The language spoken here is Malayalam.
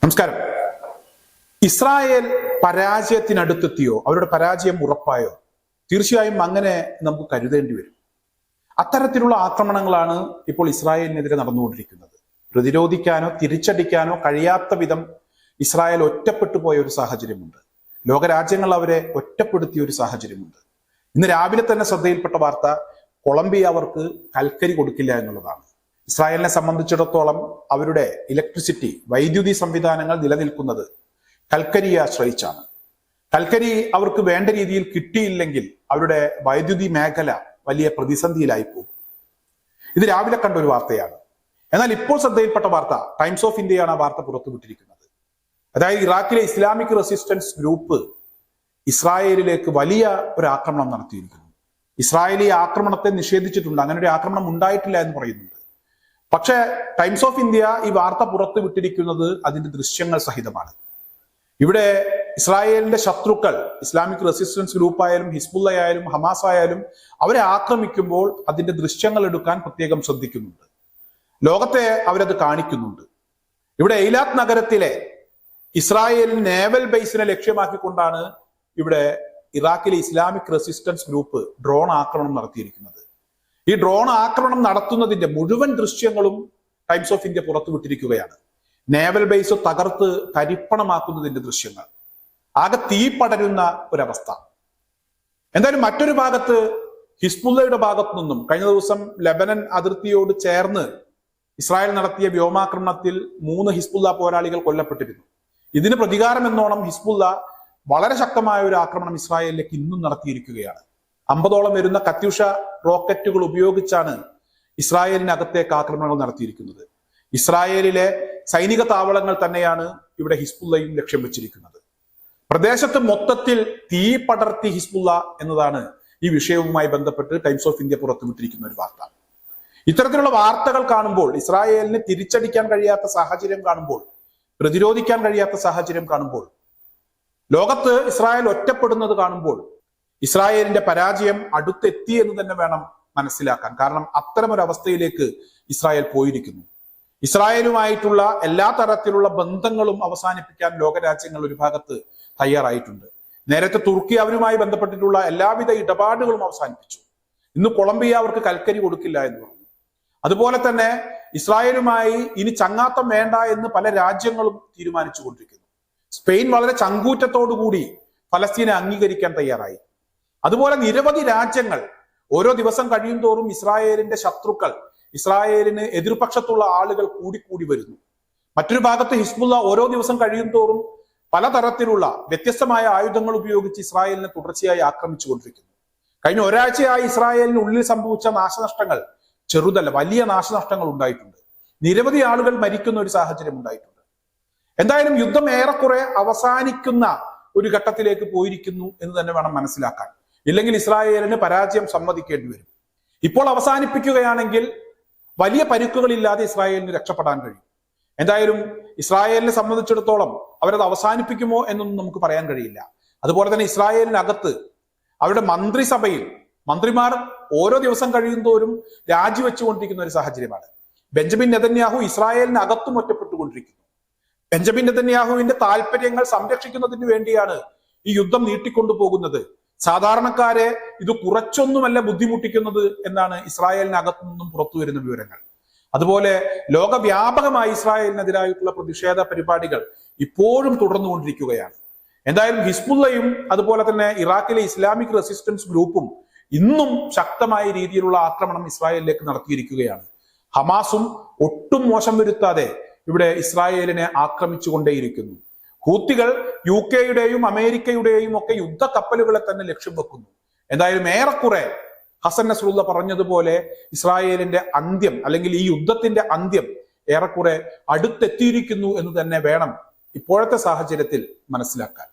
നമസ്കാരം. ഇസ്രായേൽ പരാജയത്തിനടുത്തെത്തിയോ? അവരുടെ പരാജയം ഉറപ്പായോ? തീർച്ചയായും അങ്ങനെ നമുക്ക് കരുതേണ്ടി വരും. അത്തരത്തിലുള്ള ആക്രമണങ്ങളാണ് ഇപ്പോൾ ഇസ്രായേലിനെതിരെ നടന്നുകൊണ്ടിരിക്കുന്നത്. പ്രതിരോധിക്കാനോ തിരിച്ചടിക്കാനോ കഴിയാത്ത വിധം ഇസ്രായേൽ ഒറ്റപ്പെട്ടു പോയ ഒരു സാഹചര്യമുണ്ട്. ലോകരാജ്യങ്ങൾ അവരെ ഒറ്റപ്പെടുത്തിയ ഒരു സാഹചര്യമുണ്ട്. ഇന്ന് രാവിലെ തന്നെ ശ്രദ്ധയിൽപ്പെട്ട വാർത്ത കൊളംബിയ അവർക്ക് കൽക്കരി കൊടുക്കില്ല എന്നുള്ളതാണ്. ഇസ്രായേലിനെ സംബന്ധിച്ചിടത്തോളം അവരുടെ ഇലക്ട്രിസിറ്റി, വൈദ്യുതി സംവിധാനങ്ങൾ നിലനിൽക്കുന്നത് കൽക്കരിയെ ആശ്രയിച്ചാണ്. കൽക്കരി അവർക്ക് വേണ്ട രീതിയിൽ കിട്ടിയില്ലെങ്കിൽ അവരുടെ വൈദ്യുതി മേഖല വലിയ പ്രതിസന്ധിയിലായി പോകും. ഇത് രാവിലെ കണ്ട ഒരു വാർത്തയാണ്. എന്നാൽ ഇപ്പോൾ ശ്രദ്ധയിൽപ്പെട്ട വാർത്ത ടൈംസ് ഓഫ് ഇന്ത്യയാണ് ആ വാർത്ത പുറത്തുവിട്ടിരിക്കുന്നത്. അതായത് ഇറാഖിലെ ഇസ്ലാമിക് റെസിസ്റ്റൻസ് ഗ്രൂപ്പ് ഇസ്രായേലിലേക്ക് വലിയ ഒരു ആക്രമണം നടത്തിയിരിക്കുന്നു. ഇസ്രായേലി ആക്രമണത്തെ നിഷേധിച്ചിട്ടുണ്ട്. അങ്ങനെ ഒരു ആക്രമണം ഉണ്ടായിട്ടില്ല എന്ന് പറയുന്നുണ്ട്. പക്ഷേ ടൈംസ് ഓഫ് ഇന്ത്യ ഈ വാർത്ത പുറത്തു വിട്ടിരിക്കുന്നത് അതിന്റെ ദൃശ്യങ്ങൾ സഹിതമാണ്. ഇവിടെ ഇസ്രായേലിന്റെ ശത്രുക്കൾ, ഇസ്ലാമിക് റെസിസ്റ്റൻസ് ഗ്രൂപ്പ് ആയാലും ഹിസ്ബുള്ള ആയാലും ഹമാസ് ആയാലും, അവരെ ആക്രമിക്കുമ്പോൾ അതിന്റെ ദൃശ്യങ്ങൾ എടുക്കാൻ പ്രത്യേകം ശ്രദ്ധിക്കുന്നുണ്ട്. ലോകത്തെ അവരത് കാണിക്കുന്നുണ്ട്. ഇവിടെ എയ്ലാത്ത് നഗരത്തിലെ ഇസ്രായേൽ നേവൽ ബേസിനെ ലക്ഷ്യമാക്കിക്കൊണ്ടാണ് ഇവിടെ ഇറാഖിലെ ഇസ്ലാമിക് റെസിസ്റ്റൻസ് ഗ്രൂപ്പ് ഡ്രോൺ ആക്രമണം നടത്തിയിരിക്കുന്നത്. ഈ ഡ്രോൺ ആക്രമണം നടത്തുന്നതിന്റെ മുഴുവൻ ദൃശ്യങ്ങളും ടൈംസ് ഓഫ് ഇന്ത്യ പുറത്തുവിട്ടിരിക്കുകയാണ്. നേവൽ ബേസ് തകർത്ത് തരിപ്പണമാക്കുന്നതിന്റെ ദൃശ്യങ്ങൾ, ആകെ തീ പടരുന്ന ഒരവസ്ഥ. എന്തായാലും മറ്റൊരു ഭാഗത്ത് ഹിസ്ബുള്ളയുടെ ഭാഗത്തു നിന്നും കഴിഞ്ഞ ദിവസം ലെബനൻ അതിർത്തിയോട് ചേർന്ന് ഇസ്രായേൽ നടത്തിയ വ്യോമാക്രമണത്തിൽ 3 ഹിസ്ബുള്ള പോരാളികൾ കൊല്ലപ്പെട്ടിരുന്നു. ഇതിന് പ്രതികാരം എന്നോണം ഹിസ്ബുള്ള വളരെ ശക്തമായ ഒരു ആക്രമണം ഇസ്രായേലിലേക്ക് ഇന്നും നടത്തിയിരിക്കുകയാണ്. 50ഓളം വരുന്ന കത്യൂഷ റോക്കറ്റുകൾ ഉപയോഗിച്ചാണ് ഇസ്രായേലിനകത്തേക്ക് ആക്രമണങ്ങൾ നടത്തിയിരിക്കുന്നത്. ഇസ്രായേലിലെ സൈനിക താവളങ്ങൾ തന്നെയാണ് ഇവിടെ ഹിസ്ബുള്ളയും ലക്ഷ്യം വെച്ചിരിക്കുന്നത്. പ്രദേശത്ത് മൊത്തത്തിൽ തീ പടർത്തി ഹിസ്ബുള്ള എന്നതാണ് ഈ വിഷയവുമായി ബന്ധപ്പെട്ട് ടൈംസ് ഓഫ് ഇന്ത്യ പുറത്തുവിട്ടിരിക്കുന്ന ഒരു വാർത്ത. ഇത്തരത്തിലുള്ള വാർത്തകൾ കാണുമ്പോൾ, ഇസ്രായേലിന് തിരിച്ചടിക്കാൻ കഴിയാത്ത സാഹചര്യം കാണുമ്പോൾ, പ്രതിരോധിക്കാൻ കഴിയാത്ത സാഹചര്യം കാണുമ്പോൾ, ലോകത്ത് ഇസ്രായേൽ ഒറ്റപ്പെടുന്നത് കാണുമ്പോൾ ഇസ്രായേലിന്റെ പരാജയം അടുത്തെത്തി എന്ന് തന്നെ വേണം മനസ്സിലാക്കാൻ. കാരണം അത്തരമൊരവസ്ഥയിലേക്ക് ഇസ്രായേൽ പോയിരിക്കുന്നു. ഇസ്രായേലുമായിട്ടുള്ള എല്ലാ തരത്തിലുള്ള ബന്ധങ്ങളും അവസാനിപ്പിക്കാൻ ലോകരാജ്യങ്ങൾ ഒരു ഭാഗത്ത് തയ്യാറായിട്ടുണ്ട്. നേരത്തെ തുർക്കി അവരുമായി ബന്ധപ്പെട്ടിട്ടുള്ള എല്ലാവിധ ഇടപാടുകളും അവസാനിപ്പിച്ചു. ഇന്ന് കൊളംബിയ അവർക്ക് കൽക്കരി കൊടുക്കില്ല എന്ന് പറഞ്ഞു. അതുപോലെ തന്നെ ഇസ്രായേലുമായി ഇനി ചങ്ങാത്തം വേണ്ട എന്ന് പല രാജ്യങ്ങളും തീരുമാനിച്ചു കൊണ്ടിരിക്കുന്നു. സ്പെയിൻ വളരെ ചങ്കൂറ്റത്തോടുകൂടി ഫലസ്തീനെ അംഗീകരിക്കാൻ തയ്യാറായി. അതുപോലെ നിരവധി രാജ്യങ്ങൾ ഓരോ ദിവസം കഴിയും തോറും ഇസ്രായേലിന്റെ ശത്രുക്കൾ, ഇസ്രായേലിന് എതിർപക്ഷത്തുള്ള ആളുകൾ കൂടിക്കൂടി വരുന്നു. മറ്റൊരു ഭാഗത്ത് ഹിസ്ബുള്ള ഓരോ ദിവസം കഴിയും തോറും പലതരത്തിലുള്ള വ്യത്യസ്തമായ ആയുധങ്ങൾ ഉപയോഗിച്ച് ഇസ്രായേലിനെ തുടർച്ചയായി ആക്രമിച്ചുകൊണ്ടിരിക്കുന്നു. കഴിഞ്ഞ ഒരാഴ്ചയായി ഇസ്രായേലിന് ഉള്ളിൽ സംഭവിച്ച നാശനഷ്ടങ്ങൾ ചെറുതല്ല, വലിയ നാശനഷ്ടങ്ങൾ ഉണ്ടായിട്ടുണ്ട്. നിരവധി ആളുകൾ മരിക്കുന്ന ഒരു സാഹചര്യം ഉണ്ടായിട്ടുണ്ട്. എന്തായാലും യുദ്ധം ഏറെക്കുറെ അവസാനിക്കുന്ന ഒരു ഘട്ടത്തിലേക്ക് പോയിരിക്കുന്നു എന്ന് തന്നെ വേണം മനസ്സിലാക്കാൻ. ഇല്ലെങ്കിൽ ഇസ്രായേലിന് പരാജയം സമ്മതിക്കേണ്ടി വരും. ഇപ്പോൾ അവസാനിപ്പിക്കുകയാണെങ്കിൽ വലിയ പരിക്കുകളില്ലാതെ ഇസ്രായേലിന് രക്ഷപ്പെടാൻ കഴിയും. എന്തായാലും ഇസ്രായേലിനെ സംബന്ധിച്ചിടത്തോളം അവരത് അവസാനിപ്പിക്കുമോ എന്നൊന്നും നമുക്ക് പറയാൻ കഴിയില്ല. അതുപോലെ തന്നെ ഇസ്രായേലിനകത്ത് അവരുടെ മന്ത്രിസഭയിൽ മന്ത്രിമാർ ഓരോ ദിവസം കഴിയുന്തോറും രാജിവെച്ചുകൊണ്ടിരിക്കുന്ന ഒരു സാഹചര്യമാണ്. ബെഞ്ചമിൻ നെതന്യാഹു ഇസ്രായേലിനകത്തും ഒറ്റപ്പെട്ടുകൊണ്ടിരിക്കുന്നു. ബെഞ്ചമിൻ നെതന്യാഹുവിന്റെ താല്പര്യങ്ങൾ സംരക്ഷിക്കുന്നതിന് വേണ്ടിയാണ് ഈ യുദ്ധം നീട്ടിക്കൊണ്ടു പോകുന്നത്. സാധാരണക്കാരെ ഇത് കുറച്ചൊന്നുമല്ല ബുദ്ധിമുട്ടിക്കുന്നത് എന്നാണ് ഇസ്രായേലിനകത്തു നിന്നും പുറത്തു വരുന്ന വിവരങ്ങൾ. അതുപോലെ ലോകവ്യാപകമായി ഇസ്രായേലിനെതിരായിട്ടുള്ള പ്രതിഷേധ പരിപാടികൾ ഇപ്പോഴും തുടർന്നുകൊണ്ടിരിക്കുകയാണ്. എന്തായാലും ഹിസ്ബുള്ളയും അതുപോലെ തന്നെ ഇറാഖിലെ ഇസ്ലാമിക് റെസിസ്റ്റൻസ് ഗ്രൂപ്പും ഇന്നും ശക്തമായ രീതിയിലുള്ള ആക്രമണം ഇസ്രായേലിലേക്ക് നടത്തിയിരിക്കുകയാണ്. ഹമാസും ഒട്ടും മോശം വരുത്താതെ ഇവിടെ ഇസ്രായേലിനെ ആക്രമിച്ചുകൊണ്ടേയിരിക്കുന്നു. ഹൂത്തികൾ UK-യുടെയും അമേരിക്കയുടെയും ഒക്കെ യുദ്ധ കപ്പലുകളെ തന്നെ ലക്ഷ്യം വെക്കുന്നു. എന്തായാലും ഏറെക്കുറെ ഹസൻ നസ്രുള്ള പറഞ്ഞതുപോലെ ഇസ്രായേലിന്റെ അന്ത്യം, അല്ലെങ്കിൽ ഈ യുദ്ധത്തിന്റെ അന്ത്യം ഏറെക്കുറെ അടുത്തെത്തിയിരിക്കുന്നു എന്ന് തന്നെ വേണം ഇപ്പോഴത്തെ സാഹചര്യത്തിൽ മനസ്സിലാക്കാൻ.